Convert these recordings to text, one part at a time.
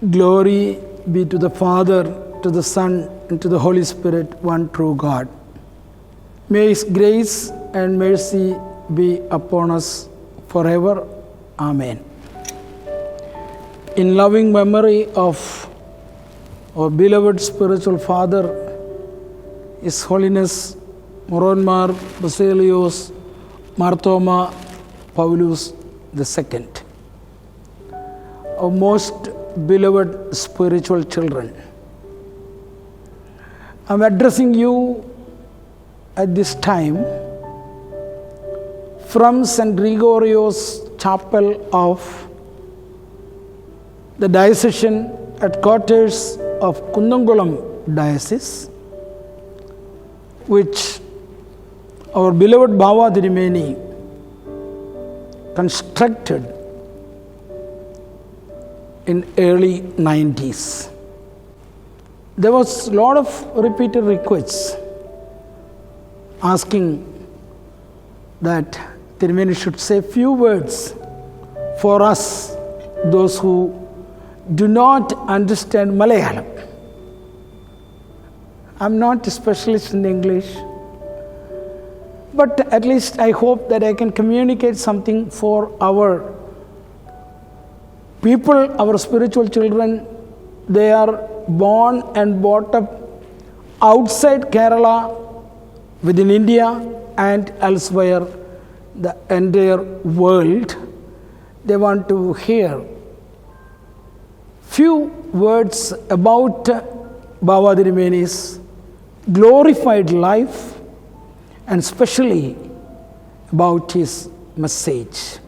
Glory be to the Father, to the Son, and to the Holy Spirit, one true God. May His grace and mercy be upon us forever. Amen. In loving memory of our beloved spiritual father, His Holiness Moronmar Basilios Marthoma Paulus II, our most beloved spiritual children, I'm addressing you at this time from St. Gregorio's Chapel of the Diocesan Headquarters of Kundangulam Diocese, which our beloved Baba Dirumeni constructed in early 90s. There was a lot of repeated requests asking that Dirumeni should say few words for us, those who do not understand Malayalam. I'm not a specialist in English, but at least I hope that I can communicate something for our people, our spiritual children. They are born and brought up outside Kerala, within India and elsewhere, the entire world. They want to hear few words about Baba Dirumeni's glorified life and especially about his message.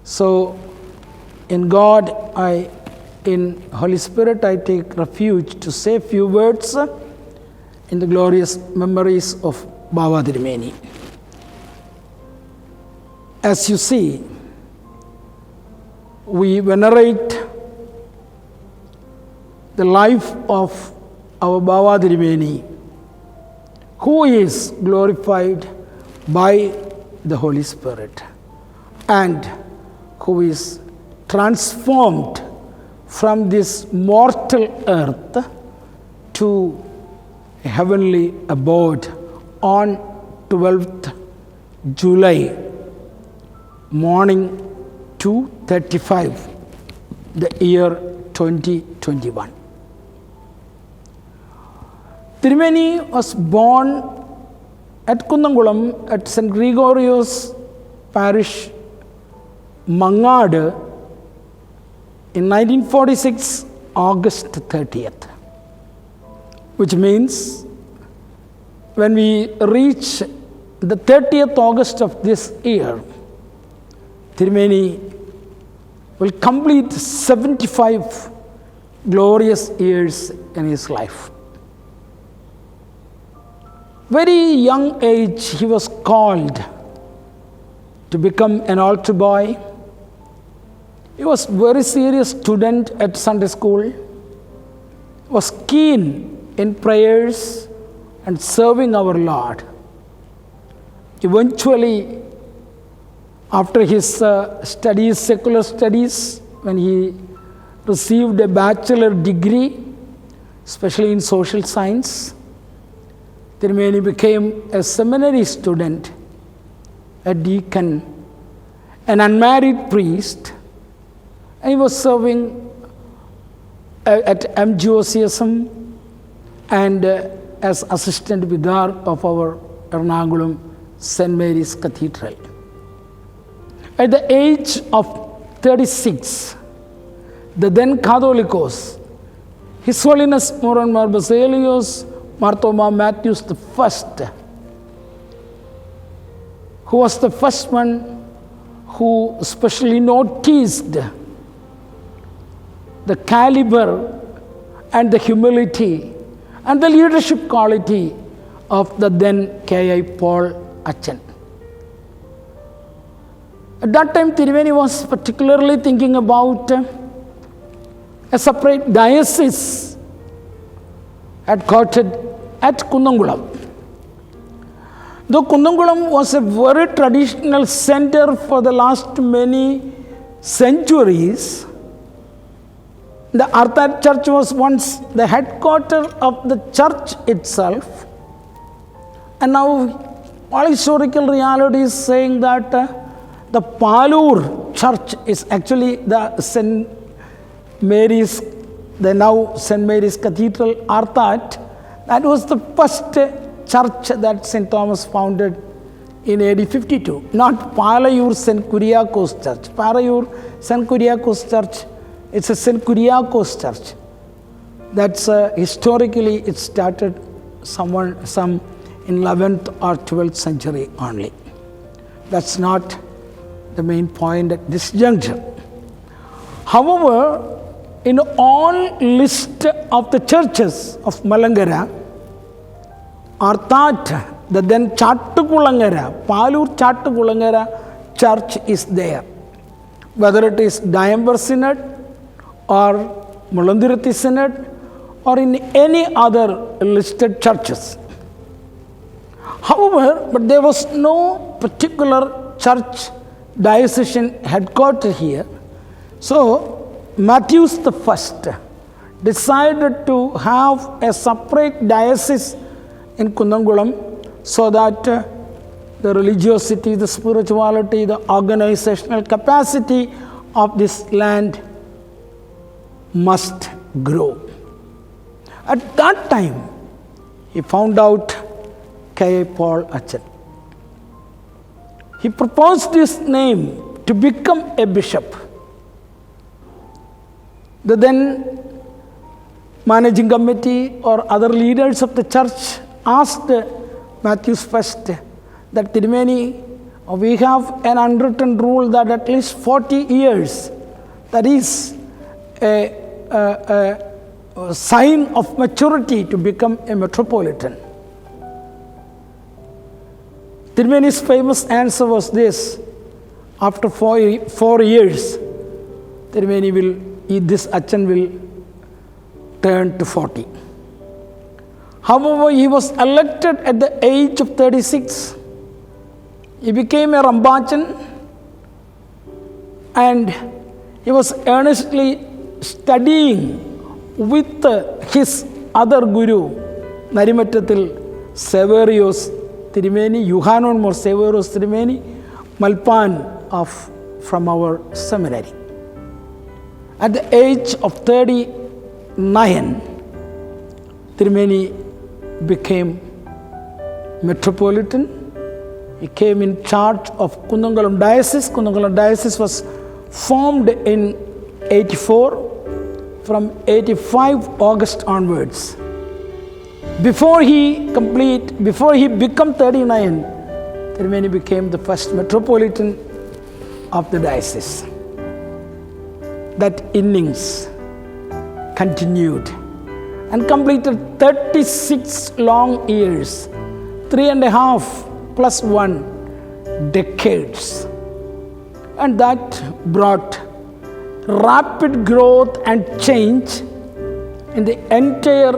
So, in God, in Holy Spirit, I take refuge to say few words in the glorious memories of Baba Dirumeni. As you see, we venerate the life of our Baba Dirumeni, who is glorified by the Holy Spirit and who is transformed from this mortal earth to a heavenly abode on 12th July, morning 2:35, the year 2021. Dirumeni was born at Kundangulam at St. Gregorio's Parish, Mangad, in 1946, August 30th, which means when we reach the 30th August of this year, Dirumeni will complete 75 glorious years in his life. Very young age, he was called to become an altar boy. He was very serious student at Sunday school, was keen in prayers and serving our Lord. Eventually, after his studies, secular studies, when he received a bachelor degree, especially in social science, Dirumeni became a seminary student, a deacon, an unmarried priest, and he was serving at MGOCSM and as assistant vicar of our Ernakulam St. Mary's Cathedral. At the age of 36, the then Catholicos, His Holiness Moronmar Basilios Marthoma Matthews I, who was the first one who specially noticed the caliber and the humility and the leadership quality of the then K.I. Paul Achan. At that time, Dirumeni was particularly thinking about a separate diocese headquartered at Kundangulam. Though Kundangulam was a very traditional center for the last many centuries, The Arthat church was once the headquarters of the church itself. And now all historical reality is saying that the Palur church is actually the St. Mary's, the now St. Mary's Cathedral, Arthat. That was the first church that St. Thomas founded in AD 52. Not Palayur St. Kuriakos Church. Palayur St. Kuriakos Church, it's a St. Kuriakos Church. That's historically it started some in 11th or 12th century only. That's not the main point at this juncture. However, in all list of the churches of Malangara, Arthat, the then Chattukulangara, Palur Chattukulangara church is there. Whether it is Dayambar Synod or Mulandirati Synod or in any other listed churches. However, but there was no particular church diocesan headquarters here. So, Matthews the First decided to have a separate diocese in Kundangulam so that the religiosity, the spirituality, the organizational capacity of this land must grow. At that time, he found out K. Paul Achan. He proposed his name to become a bishop. The then managing committee or other leaders of the church asked Matthews First that Tirumeni, we have an unwritten rule that at least 40 years, that is a sign of maturity to become a metropolitan. Tirumeni's famous answer was this: after 4 years, Tirumeni will, this Achan will turn to 40. However, he was elected at the age of 36. He became a Rambachan and he was earnestly studying with his other guru, Narimattathil Severios Tirumeni, Yohanan Mor Severios Tirumeni, Malpan from our seminary. At the age of 39, Tirumeni became metropolitan. He came in charge of Kundangulam Diocese. Kundangulam Diocese was formed in 84, from 85 August onwards. Before he became 39, Tirumeni became the first metropolitan of the diocese. That innings continued and completed 36 long years, 3.5 plus 1 decades. And that brought rapid growth and change in the entire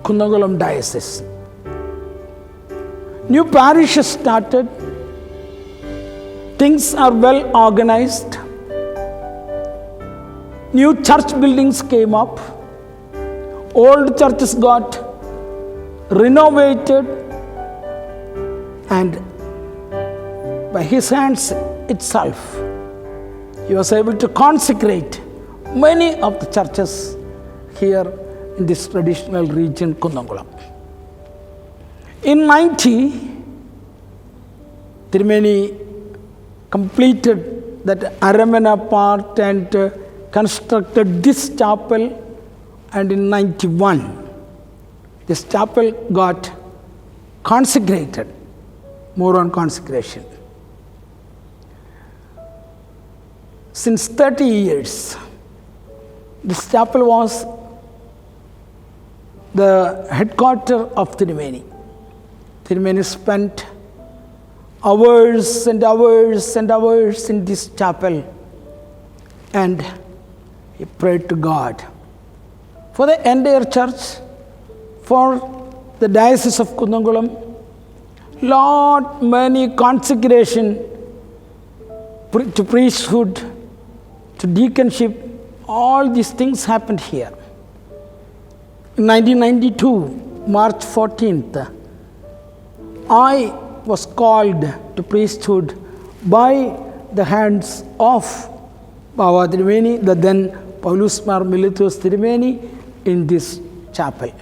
Kundangulam diocese. New parishes started, things are well organized, new church buildings came up, old churches got renovated, and by his hands itself, he was able to consecrate many of the churches here in this traditional region, Kundangulam. In 90, Tirumeni completed that Aramana part and constructed this chapel, and in 91, this chapel got consecrated. More on consecration. Since 30 years, this chapel was the headquarters of Tirumeni. Tirumeni spent hours and hours and hours in this chapel, and he prayed to God for the entire church, for the Diocese of Kundangulam, lot many consecration to priesthood, to deaconship, all these things happened here. In 1992, March 14th, I was called to priesthood by the hands of Baba Tirumeni, the then Paulus Mar Militius Tirumeni, in this chapel.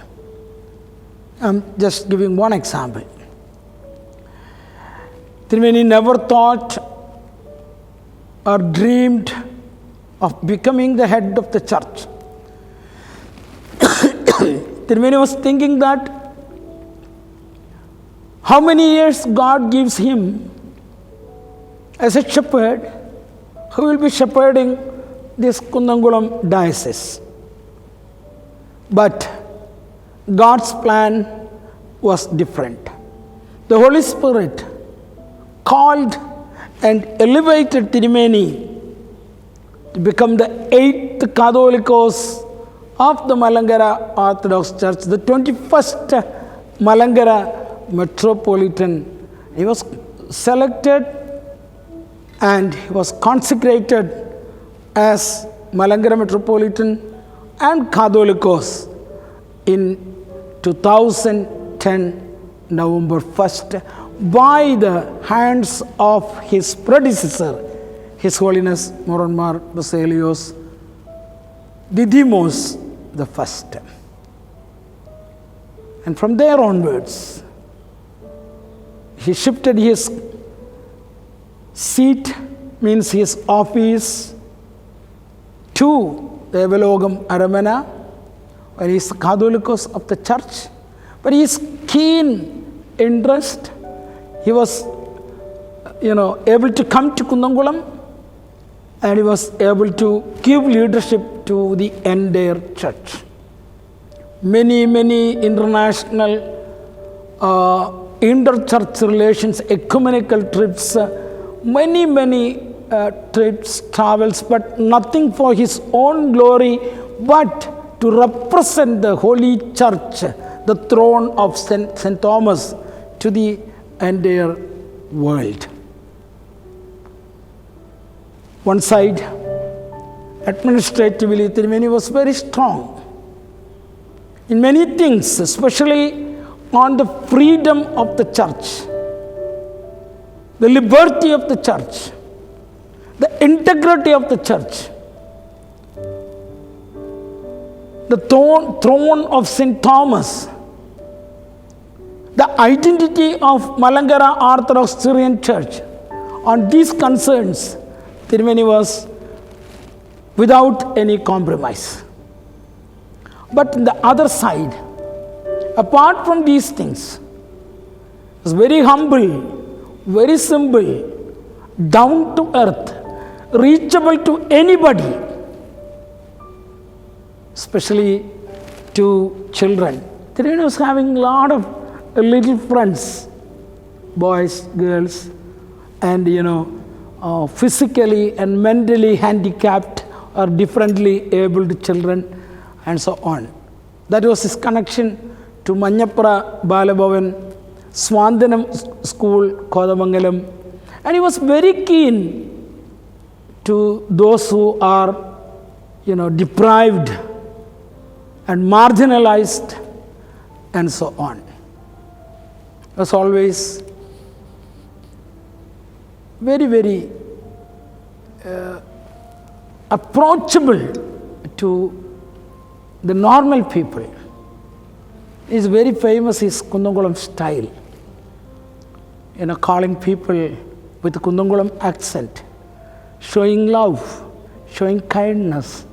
I'm just giving one example. Tirumeni never thought or dreamed of becoming the head of the church. Tirumeni was thinking that how many years God gives him as a shepherd who will be shepherding this Kundangulam diocese. But God's plan was different. The Holy Spirit called and elevated Tirumeni to become the 8th Catholicos of the Malangara Orthodox Church, the 21st Malangara Metropolitan. He was selected and he was consecrated as Malangara Metropolitan and Catholicos in 2010, November 1st, by the hands of his predecessor, His Holiness Moranmar Basilios Didymos the First. And from there onwards, he shifted his seat, means his office, to the Evalogam Aramana, where he is Catholicos of the church. But his keen interest, he was able to come to Kundangulam, and he was able to give leadership to the entire church. Many international inter-church relations, ecumenical trips, many trips, travels, but nothing for his own glory, but to represent the Holy Church, the throne of St. Thomas, to the entire world. One side, administratively, Tirumeni was very strong in many things, especially on the freedom of the church, the liberty of the church, the integrity of the church, the throne of St. Thomas, the identity of Malangara Orthodox Syrian Church. On these concerns, Tirumeni was without any compromise. But on the other side, apart from these things, was very humble, very simple, down to earth, reachable to anybody, especially to children. Tirumeni was having a lot of little friends, boys, girls, and physically and mentally handicapped or differently abled children, and so on. That was his connection to Manyapura Balabhavan, Swandanam School, Kodamangalam. And he was very keen to those who are, deprived and marginalized, and so on. He was always very approachable to the normal people. He is very famous, his Kundangulam style, calling people with a Kundangulam accent, showing love, showing kindness,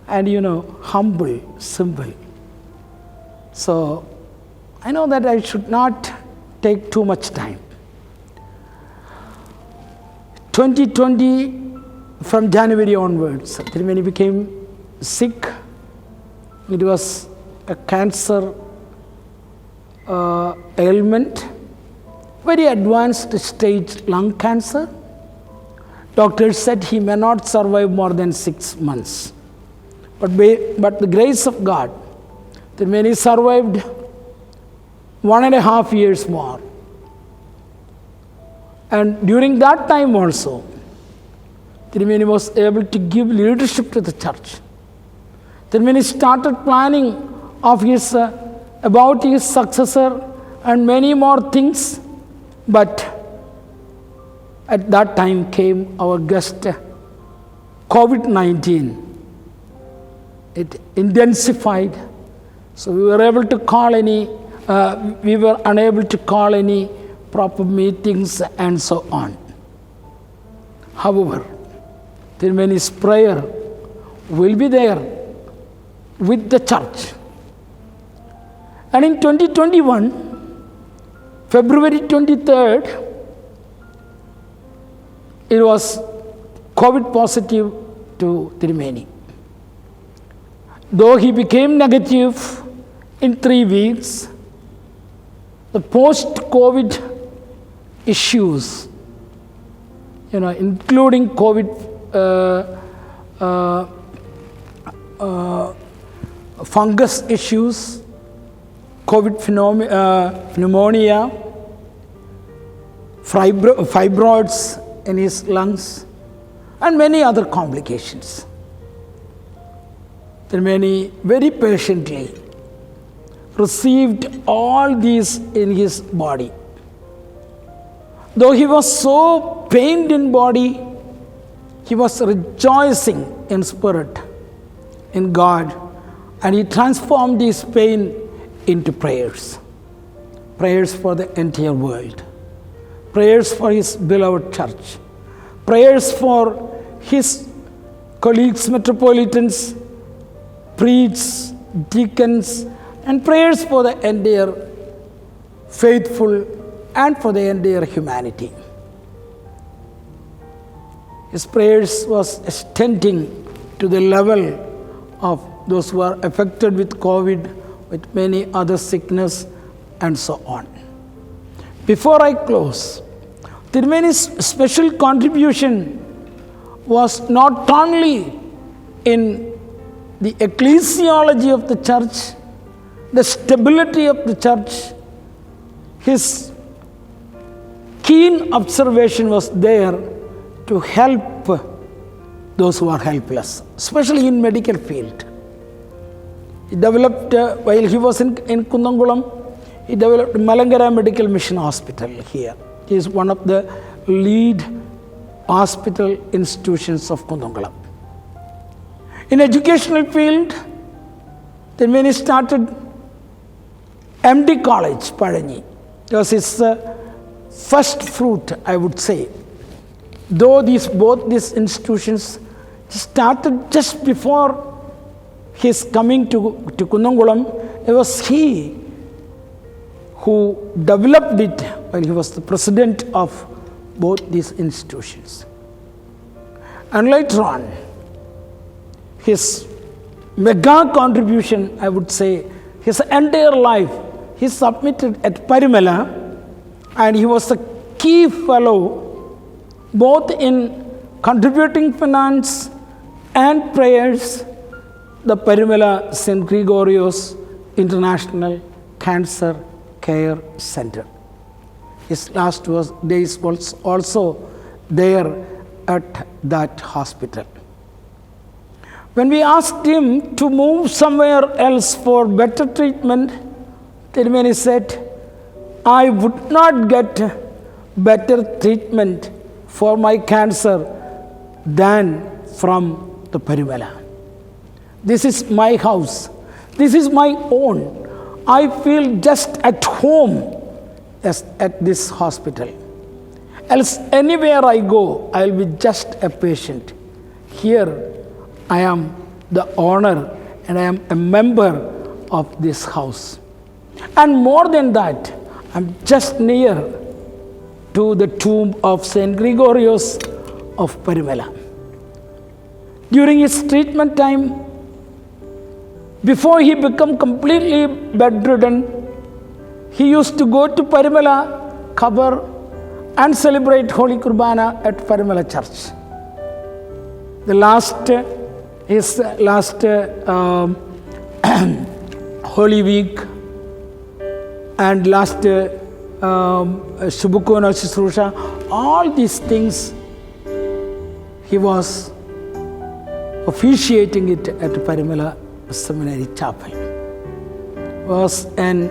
and humble, simple. So I know that I should not take too much time. 2020, from January onwards, Tirumeni became sick. It was a cancer ailment, very advanced stage lung cancer. Doctors said he may not survive more than 6 months. But the grace of God, Tirumeni survived 1.5 years more. And during that time also, Tirumeni was able to give leadership to the church. Then when he started planning of his about his successor and many more things, but at that time came our guest COVID-19. It intensified, so we were unable to call any proper meetings and so on. However, Tirumani's prayer will be there with the church. And in 2021, February 23rd, it was COVID positive to Tirumani. Though he became negative in 3 weeks, the post-COVID issues, including COVID fungus issues, COVID pneumonia, fibroids in his lungs, and many other complications. Tirumani very patiently received all these in his body. Though he was so pained in body, he was rejoicing in spirit in God, and he transformed his pain into prayers. Prayers for the entire world. Prayers for his beloved church. Prayers for his colleagues, metropolitans, priests, deacons, and prayers for the entire faithful and for the entire humanity. His prayers was extending to the level of those who are affected with COVID, with many other sickness, and so on. Before I close, Tirumani's special contribution was not only in the ecclesiology of the church, the stability of the church. His keen observation was there to help those who are helpless, especially in medical field. He developed, while he was in Kundangulam, he developed Malangara Medical Mission Hospital here. It is one of the lead hospital institutions of Kundangulam. In educational field, then when he started MD College, Padani, it was his first fruit, I would say. Though both these institutions started just before his coming to Kundangulam, it was he who developed it while he was the president of both these institutions. And later on, his mega contribution, I would say, his entire life, he submitted at Parimala, and he was a key fellow both in contributing finance and prayers, the Parimala St. Gregorios International Cancer Care Center. His last days was also there at that hospital. When we asked him to move somewhere else for better treatment, Tirumani said, I would not get better treatment for my cancer than from the Parimala. This is my house. This is my own. I feel just at home at this hospital. Else anywhere I go, I will be just a patient. Here I am the owner and I am a member of this house. And more than that, I'm just near to the tomb of St. Gregorios of Parimala. During his treatment time, before he became completely bedridden, he used to go to Parimala, cover, and celebrate Holy Kurbana at Parimala Church. His last Holy Week and last Shubukona Shisrusha, all these things, he was officiating it at Parimala Seminary Chapel. Was an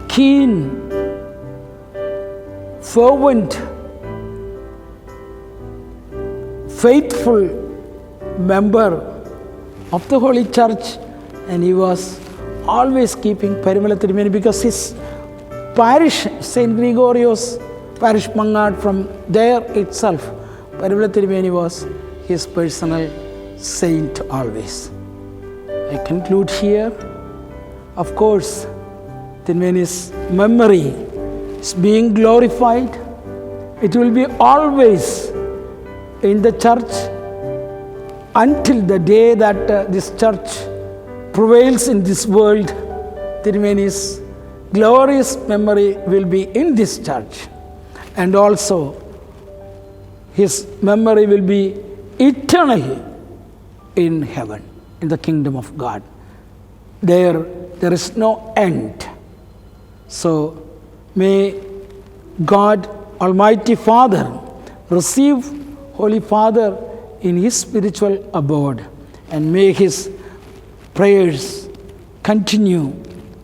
keen, fervent, faithful member of the Holy Church, and he was always keeping Parimala Tirumeni because his parish, St. Gregorios Parish Mangad, from there itself, Parimala Tirumeni was his personal saint always. I conclude here. Of course, Tirumeni's memory is being glorified. It will be always in the church until the day that this church prevails in this world. Tirumeni's glorious memory will be in this church, and also his memory will be eternal in heaven, in the kingdom of God. There is no end. So may God Almighty Father receive Holy Father in his spiritual abode, and may his prayers continue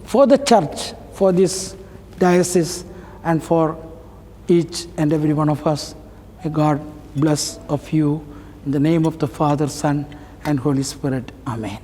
for the church, for this diocese, and for each and every one of us. May God bless of you in the name of the Father, Son, and Holy Spirit. Amen.